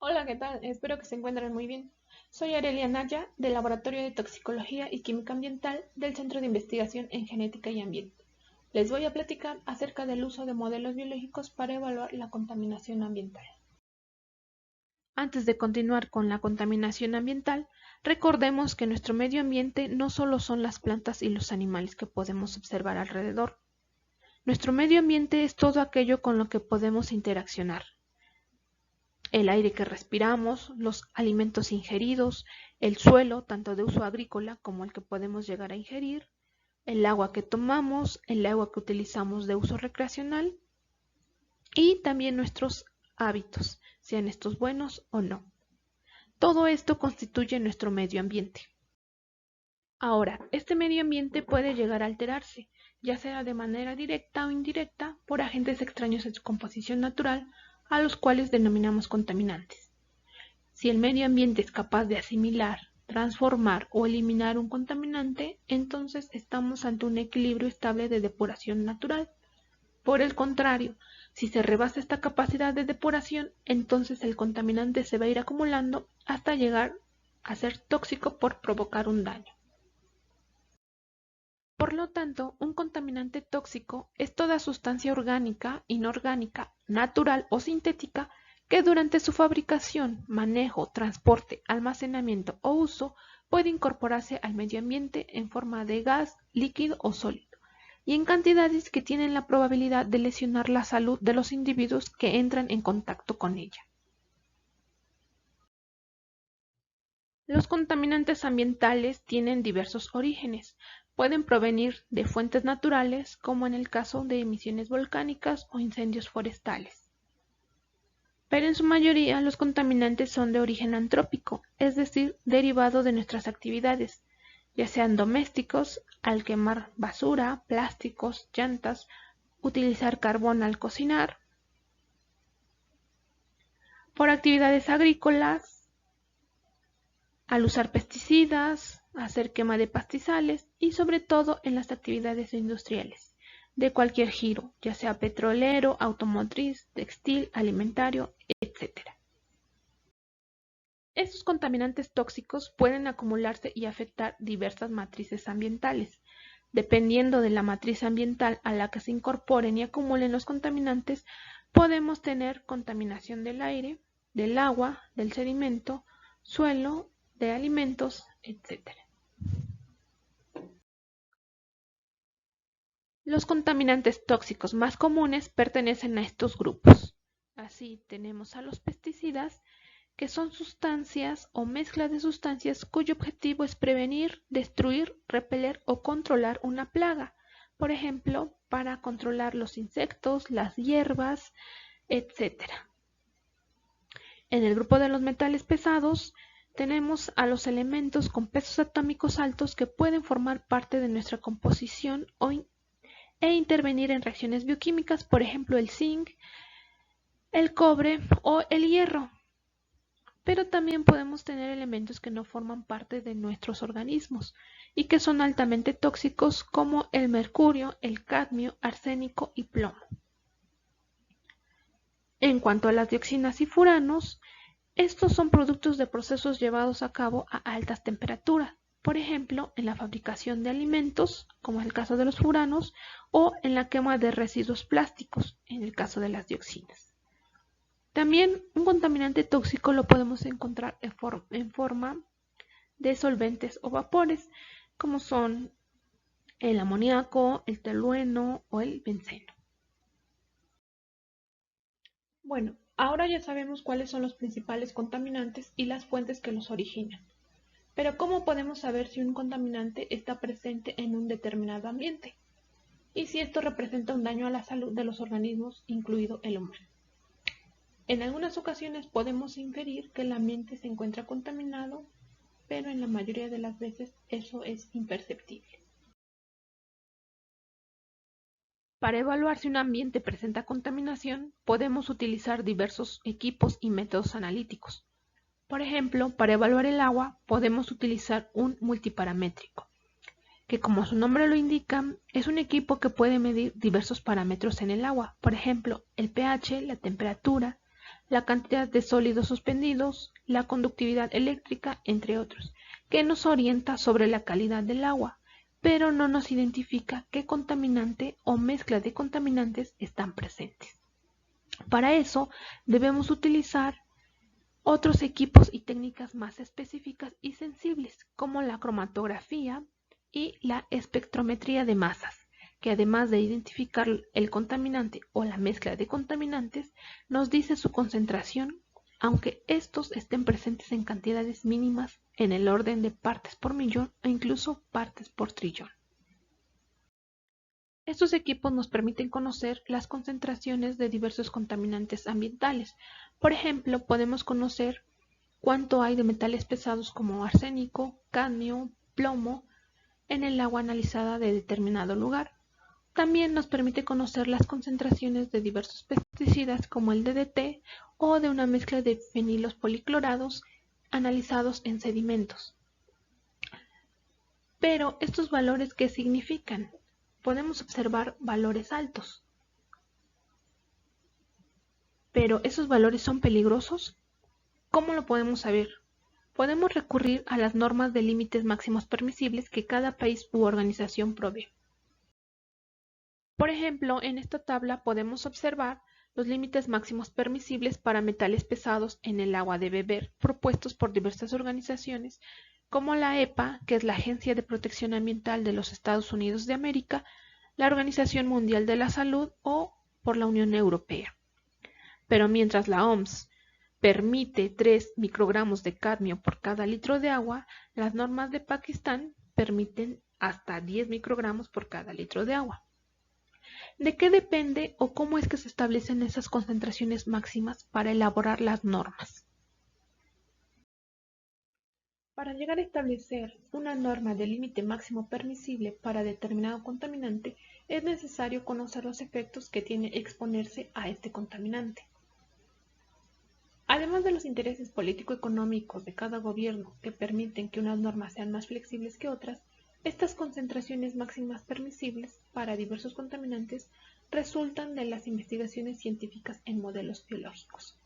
Hola, ¿qué tal? Espero que se encuentren muy bien. Soy Arelia Naya, del Laboratorio de Toxicología y Química Ambiental del Centro de Investigación en Genética y Ambiente. Les voy a platicar acerca del uso de modelos biológicos para evaluar la contaminación ambiental. Antes de continuar con la contaminación ambiental, recordemos que nuestro medio ambiente no solo son las plantas y los animales que podemos observar alrededor. Nuestro medio ambiente es todo aquello con lo que podemos interaccionar: el aire que respiramos, los alimentos ingeridos, el suelo, tanto de uso agrícola como el que podemos llegar a ingerir, el agua que tomamos, el agua que utilizamos de uso recreacional y también nuestros hábitos, sean estos buenos o no. Todo esto constituye nuestro medio ambiente. Ahora, este medio ambiente puede llegar a alterarse, ya sea de manera directa o indirecta, por agentes extraños a su composición natural, a los cuales denominamos contaminantes. Si el medio ambiente es capaz de asimilar, transformar o eliminar un contaminante, entonces estamos ante un equilibrio estable de depuración natural. Por el contrario, si se rebasa esta capacidad de depuración, entonces el contaminante se va a ir acumulando hasta llegar a ser tóxico por provocar un daño. Por lo tanto, un contaminante tóxico es toda sustancia orgánica, inorgánica, natural o sintética que durante su fabricación, manejo, transporte, almacenamiento o uso puede incorporarse al medio ambiente en forma de gas, líquido o sólido, y en cantidades que tienen la probabilidad de lesionar la salud de los individuos que entran en contacto con ella. Los contaminantes ambientales tienen diversos orígenes. Pueden provenir de fuentes naturales, como en el caso de emisiones volcánicas o incendios forestales. Pero en su mayoría los contaminantes son de origen antrópico, es decir, derivado de nuestras actividades, ya sean domésticos, al quemar basura, plásticos, llantas, utilizar carbón al cocinar, por actividades agrícolas, al usar pesticidas, hacer quema de pastizales y sobre todo en las actividades industriales, de cualquier giro, ya sea petrolero, automotriz, textil, alimentario, etc. Estos contaminantes tóxicos pueden acumularse y afectar diversas matrices ambientales. Dependiendo de la matriz ambiental a la que se incorporen y acumulen los contaminantes, podemos tener contaminación del aire, del agua, del sedimento, suelo, de alimentos, etc. Los contaminantes tóxicos más comunes pertenecen a estos grupos. Así tenemos a los pesticidas, que son sustancias o mezcla de sustancias cuyo objetivo es prevenir, destruir, repeler o controlar una plaga. Por ejemplo, para controlar los insectos, las hierbas, etc. En el grupo de los metales pesados tenemos a los elementos con pesos atómicos altos que pueden formar parte de nuestra composición e intervenir en reacciones bioquímicas, por ejemplo el zinc, el cobre o el hierro. Pero también podemos tener elementos que no forman parte de nuestros organismos y que son altamente tóxicos, como el mercurio, el cadmio, arsénico y plomo. En cuanto a las dioxinas y furanos, estos son productos de procesos llevados a cabo a altas temperaturas, por ejemplo, en la fabricación de alimentos, como es el caso de los furanos, o en la quema de residuos plásticos, en el caso de las dioxinas. También un contaminante tóxico lo podemos encontrar en forma de solventes o vapores, como son el amoníaco, el tolueno o el benceno. Bueno, ahora ya sabemos cuáles son los principales contaminantes y las fuentes que los originan. Pero ¿cómo podemos saber si un contaminante está presente en un determinado ambiente? Y si esto representa un daño a la salud de los organismos, incluido el humano. En algunas ocasiones podemos inferir que el ambiente se encuentra contaminado, pero en la mayoría de las veces eso es imperceptible. Para evaluar si un ambiente presenta contaminación, podemos utilizar diversos equipos y métodos analíticos. Por ejemplo, para evaluar el agua podemos utilizar un multiparamétrico, que como su nombre lo indica, es un equipo que puede medir diversos parámetros en el agua, por ejemplo, el pH, la temperatura, la cantidad de sólidos suspendidos, la conductividad eléctrica, entre otros, que nos orienta sobre la calidad del agua, pero no nos identifica qué contaminante o mezcla de contaminantes están presentes. Para eso debemos utilizar otros equipos y técnicas más específicas y sensibles, como la cromatografía y la espectrometría de masas, que además de identificar el contaminante o la mezcla de contaminantes, nos dice su concentración, aunque estos estén presentes en cantidades mínimas en el orden de partes por millón o incluso partes por trillón. Estos equipos nos permiten conocer las concentraciones de diversos contaminantes ambientales. Por ejemplo, podemos conocer cuánto hay de metales pesados como arsénico, cadmio, plomo en el agua analizada de determinado lugar. También nos permite conocer las concentraciones de diversos pesticidas como el DDT o de una mezcla de fenilos policlorados analizados en sedimentos. Pero, ¿estos valores qué significan? Podemos observar valores altos. ¿Pero esos valores son peligrosos? ¿Cómo lo podemos saber? Podemos recurrir a las normas de límites máximos permisibles que cada país u organización provee. Por ejemplo, en esta tabla podemos observar los límites máximos permisibles para metales pesados en el agua de beber propuestos por diversas organizaciones como la EPA, que es la Agencia de Protección Ambiental de los Estados Unidos de América, la Organización Mundial de la Salud o por la Unión Europea. Pero mientras la OMS permite 3 microgramos de cadmio por cada litro de agua, las normas de Pakistán permiten hasta 10 microgramos por cada litro de agua. ¿De qué depende o cómo es que se establecen esas concentraciones máximas para elaborar las normas? Para llegar a establecer una norma de límite máximo permisible para determinado contaminante, es necesario conocer los efectos que tiene exponerse a este contaminante. Además de los intereses político-económicos de cada gobierno que permiten que unas normas sean más flexibles que otras, estas concentraciones máximas permisibles para diversos contaminantes resultan de las investigaciones científicas en modelos biológicos.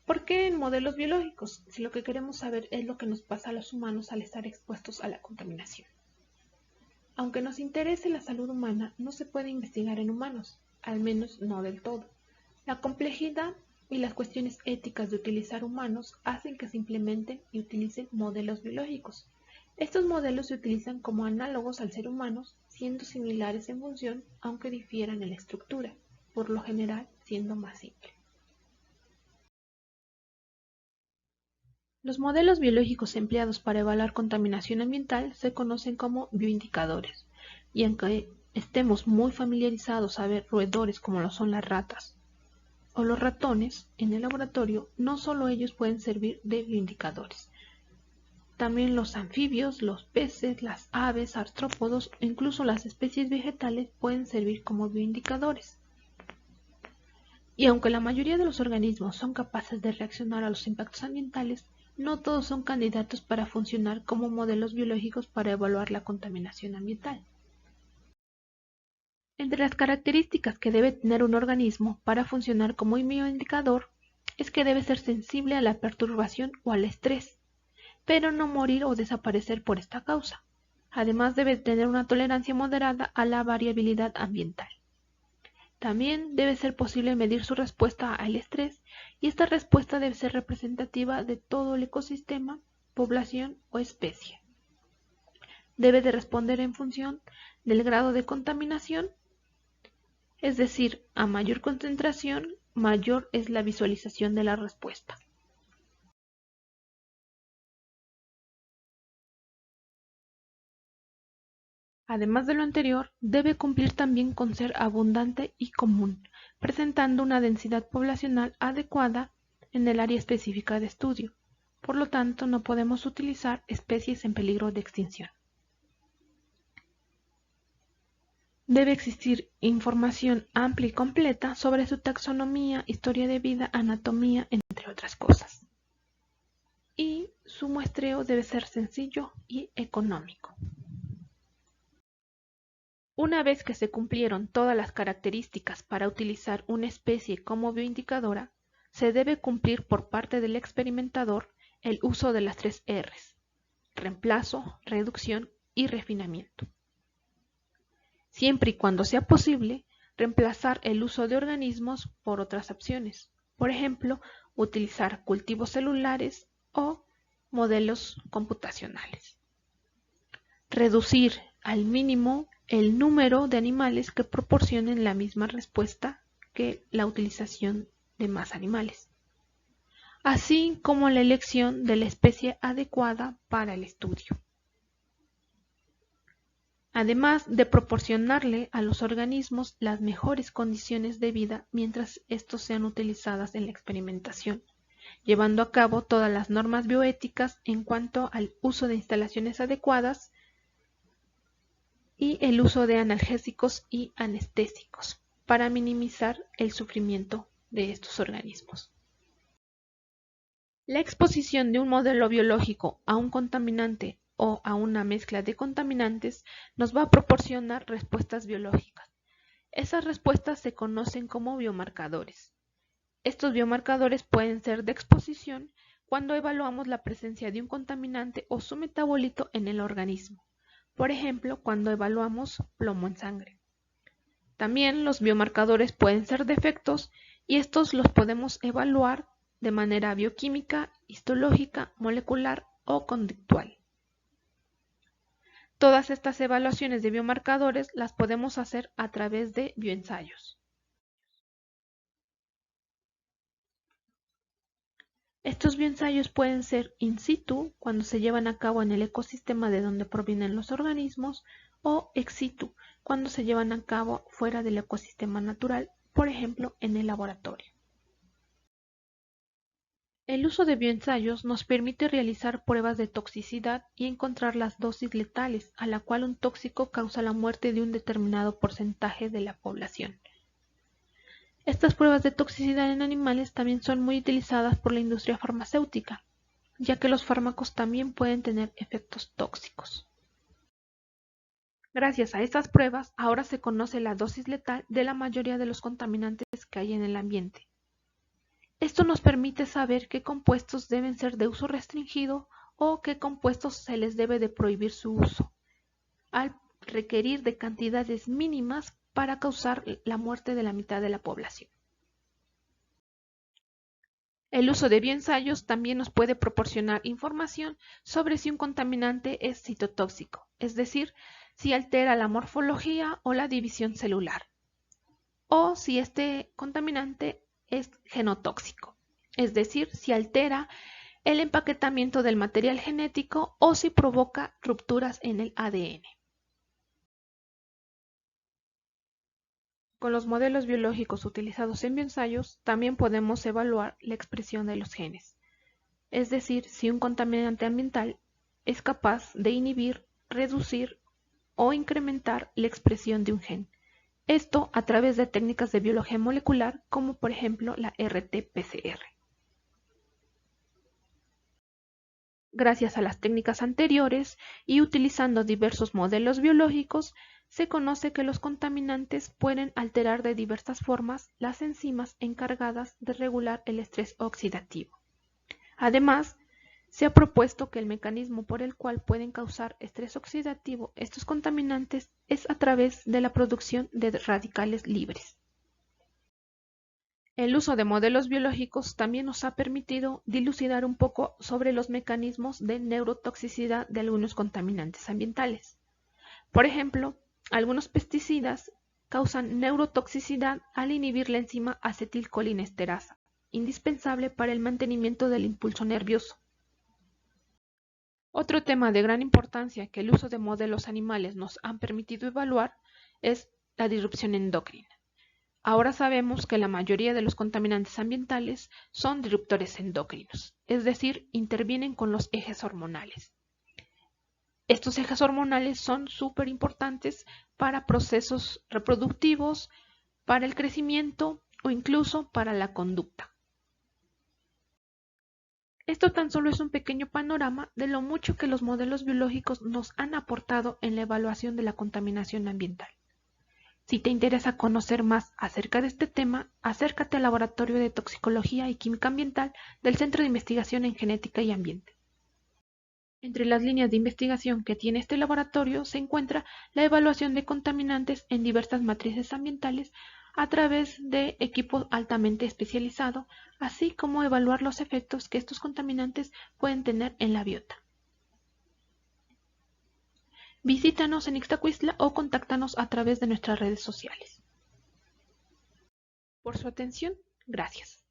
¿Por qué en modelos biológicos? Si lo que queremos saber es lo que nos pasa a los humanos al estar expuestos a la contaminación. Aunque nos interese la salud humana, no se puede investigar en humanos, al menos no del todo. La complejidad y las cuestiones éticas de utilizar humanos hacen que se implementen y utilicen modelos biológicos. Estos modelos se utilizan como análogos al ser humano, siendo similares en función, aunque difieran en la estructura, por lo general siendo más simples. Los modelos biológicos empleados para evaluar contaminación ambiental se conocen como bioindicadores, y aunque estemos muy familiarizados a ver roedores como lo son las ratas o los ratones en el laboratorio, no solo ellos pueden servir de bioindicadores. También los anfibios, los peces, las aves, artrópodos e incluso las especies vegetales pueden servir como bioindicadores. Y aunque la mayoría de los organismos son capaces de reaccionar a los impactos ambientales, no todos son candidatos para funcionar como modelos biológicos para evaluar la contaminación ambiental. Entre las características que debe tener un organismo para funcionar como bioindicador es que debe ser sensible a la perturbación o al estrés, pero no morir o desaparecer por esta causa. Además debe tener una tolerancia moderada a la variabilidad ambiental. También debe ser posible medir su respuesta al estrés y esta respuesta debe ser representativa de todo el ecosistema, población o especie. Debe de responder en función del grado de contaminación, es decir, a mayor concentración, mayor es la visualización de la respuesta. Además de lo anterior, debe cumplir también con ser abundante y común, presentando una densidad poblacional adecuada en el área específica de estudio. Por lo tanto, no podemos utilizar especies en peligro de extinción. Debe existir información amplia y completa sobre su taxonomía, historia de vida, anatomía, entre otras cosas. Y su muestreo debe ser sencillo y económico. Una vez que se cumplieron todas las características para utilizar una especie como bioindicadora, se debe cumplir por parte del experimentador el uso de las 3 Rs: reemplazo, reducción y refinamiento. Siempre y cuando sea posible, reemplazar el uso de organismos por otras opciones, por ejemplo, utilizar cultivos celulares o modelos computacionales. Reducir al mínimo el número de animales que proporcionen la misma respuesta que la utilización de más animales, así como la elección de la especie adecuada para el estudio. Además de proporcionarle a los organismos las mejores condiciones de vida mientras estos sean utilizadas en la experimentación, llevando a cabo todas las normas bioéticas en cuanto al uso de instalaciones adecuadas y el uso de analgésicos y anestésicos para minimizar el sufrimiento de estos organismos. La exposición de un modelo biológico a un contaminante o a una mezcla de contaminantes nos va a proporcionar respuestas biológicas. Esas respuestas se conocen como biomarcadores. Estos biomarcadores pueden ser de exposición cuando evaluamos la presencia de un contaminante o su metabolito en el organismo. Por ejemplo, cuando evaluamos plomo en sangre. También los biomarcadores pueden ser de efectos y estos los podemos evaluar de manera bioquímica, histológica, molecular o conductual. Todas estas evaluaciones de biomarcadores las podemos hacer a través de bioensayos. Estos bioensayos pueden ser in situ, cuando se llevan a cabo en el ecosistema de donde provienen los organismos, o ex situ, cuando se llevan a cabo fuera del ecosistema natural, por ejemplo, en el laboratorio. El uso de bioensayos nos permite realizar pruebas de toxicidad y encontrar las dosis letales a la cual un tóxico causa la muerte de un determinado porcentaje de la población. Estas pruebas de toxicidad en animales también son muy utilizadas por la industria farmacéutica, ya que los fármacos también pueden tener efectos tóxicos. Gracias a estas pruebas, ahora se conoce la dosis letal de la mayoría de los contaminantes que hay en el ambiente. Esto nos permite saber qué compuestos deben ser de uso restringido o qué compuestos se les debe de prohibir su uso, al requerir de cantidades mínimas para causar la muerte de la mitad de la población. El uso de bioensayos también nos puede proporcionar información sobre si un contaminante es citotóxico, es decir, si altera la morfología o la división celular, o si este contaminante es genotóxico, es decir, si altera el empaquetamiento del material genético o si provoca rupturas en el ADN. Con los modelos biológicos utilizados en bioensayos, también podemos evaluar la expresión de los genes, es decir, si un contaminante ambiental es capaz de inhibir, reducir o incrementar la expresión de un gen. Esto a través de técnicas de biología molecular, como por ejemplo la RT-PCR. Gracias a las técnicas anteriores y utilizando diversos modelos biológicos, se conoce que los contaminantes pueden alterar de diversas formas las enzimas encargadas de regular el estrés oxidativo. Además, se ha propuesto que el mecanismo por el cual pueden causar estrés oxidativo estos contaminantes es a través de la producción de radicales libres. El uso de modelos biológicos también nos ha permitido dilucidar un poco sobre los mecanismos de neurotoxicidad de algunos contaminantes ambientales. Por ejemplo, algunos pesticidas causan neurotoxicidad al inhibir la enzima acetilcolinesterasa, indispensable para el mantenimiento del impulso nervioso. Otro tema de gran importancia que el uso de modelos animales nos han permitido evaluar es la disrupción endocrina. Ahora sabemos que la mayoría de los contaminantes ambientales son disruptores endocrinos, es decir, intervienen con los ejes hormonales. Estos ejes hormonales son súper importantes para procesos reproductivos, para el crecimiento o incluso para la conducta. Esto tan solo es un pequeño panorama de lo mucho que los modelos biológicos nos han aportado en la evaluación de la contaminación ambiental. Si te interesa conocer más acerca de este tema, acércate al Laboratorio de Toxicología y Química Ambiental del Centro de Investigación en Genética y Ambiente. Entre las líneas de investigación que tiene este laboratorio se encuentra la evaluación de contaminantes en diversas matrices ambientales a través de equipo altamente especializado, así como evaluar los efectos que estos contaminantes pueden tener en la biota. Visítanos en Ixtacuistla o contáctanos a través de nuestras redes sociales. Por su atención, gracias.